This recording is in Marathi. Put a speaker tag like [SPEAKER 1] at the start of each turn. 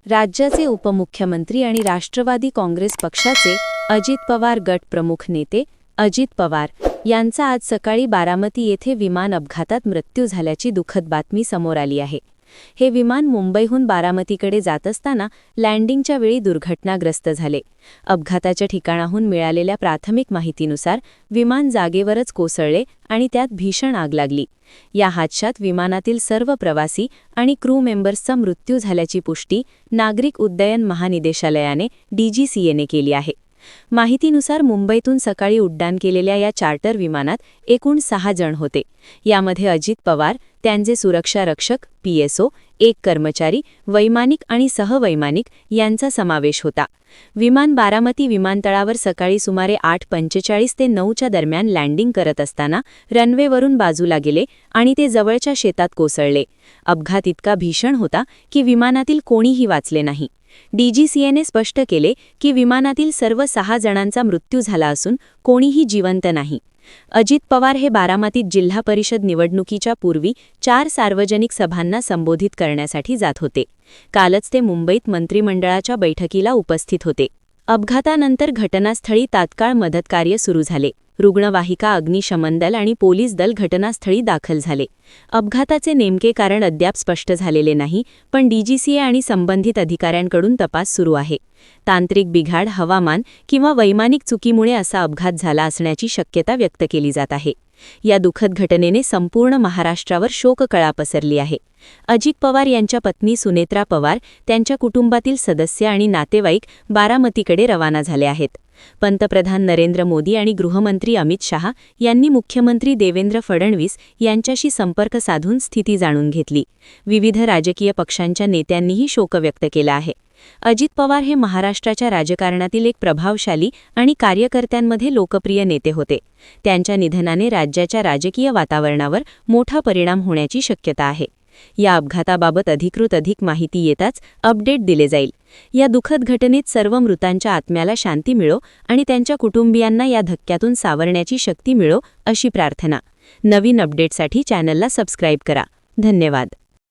[SPEAKER 1] राज्याचे उपमुख्यमंत्री आणि राष्ट्रवादी काँग्रेस पक्षाचे अजित पवार गट प्रमुख नेते अजित पवार यांचा आज सकाळी बारामती येथे विमान अपघातात मृत्यू झाल्याची दुःखद बातमी समोर आली आहे। हे विमान मुंबईहून बारामतीकडे जात असताना लँडिंगच्या वेळी दुर्घटनाग्रस्त झाले। अपघाताच्या ठिकाणाहून मिळालेल्या प्राथमिक माहितीनुसार विमान जागेवरच कोसळले आणि त्यात भीषण आग लागली। या हादशात विमानातील सर्व प्रवासी आणि क्रू मेंबर्सचा मृत्यू झाल्याची पुष्टी नागरिक उड्डयन महानिदेशालयाने DGCAने केली आहे। माहितीनुसार मुंबईतून सकाळी उड्डाण केलेल्या या चार्टर विमानात एकूण 6 जण होते। यामध्ये अजित पवार, त्यांचे सुरक्षा रक्षक PSO, एक कर्मचारी, वैमानिक आणि सहवैमानिक यांचा समावेश होता। विमान बारामती विमानतळावर सकाळी सुमारे 8:45 ते 9च्या दरम्यान लँडिंग करत असताना रनवेवरून बाजूला गेले आणि ते जवळच्या शेतात कोसळले। अपघात इतका भीषण होता की विमानातील कोणीही वाचले नाही। DGCAने स्पष्ट केले की विमानातील सर्व 6 जणांचा मृत्यू झाला असून कोणीही जिवंत नाही। अजित पवार हे बारामतीत जिल्हा परिषद निवडणुकीच्या पूर्वी 4 सार्वजनिक सभांना संबोधित करण्यासाठी जात होते। कालच ते मुंबईत मंत्रिमंडळाच्या बैठकीला उपस्थित होते। अपघातानंतर घटनास्थळी तात्काळ मदतकार्य सुरू झाले। रुग्णवाहिका, अग्निशमन दल आणि पोलीस दल घटनास्थळी दाखल झाले। अपघाताचे नेमके कारण अद्याप स्पष्ट झालेले नाही, पण DGCA आणि संबंधित अधिकाऱ्यांकडून तपास सुरू आहे। तांत्रिक बिघाड, हवामान किंवा वैमानिक चुकीमुळे असा अपघात झाला असण्याची शक्यता व्यक्त केली जात आहे। या दुःखद घटनेने संपूर्ण महाराष्ट्रावर शोककळा पसरली आहे। अजित पवार यांच्या पत्नी सुनेत्रा पवार, त्यांच्या कुटुंबातील सदस्य आणि नातेवाईक बारामतीकडे रवाना झाले आहेत। पंतप्रधान नरेंद्र मोदी आणि गृहमंत्री अमित शहा यांनी मुख्यमंत्री देवेंद्र फडणवीस यांच्याशी संपर्क साधून स्थिती जाणून घेतली। विविध राजकीय पक्षांच्या नेत्यांनीही शोक व्यक्त केला आहे। अजित पवार हे महाराष्ट्राच्या राजकारणातील एक प्रभावशाली आणि कार्यकर्त्यांमध्ये लोकप्रिय नेते होते। त्यांच्या निधनाने राज्याच्या राजकीय वातावरणावर मोठा परिणाम होण्याची शक्यता आहे। या अपघाताबाबत अधिक माहिती येताच अपडेट दिले जाईल। या दुःखद घटनेत सर्व मृतांच्या आत्म्याला शांती मिळो आणि त्यांच्या कुटुंबियांना या धक्क्यातून सावरण्याची शक्ती मिळो अशी प्रार्थना। नवीन अपडेटसाठी चॅनलला सबस्क्राईब करा। धन्यवाद।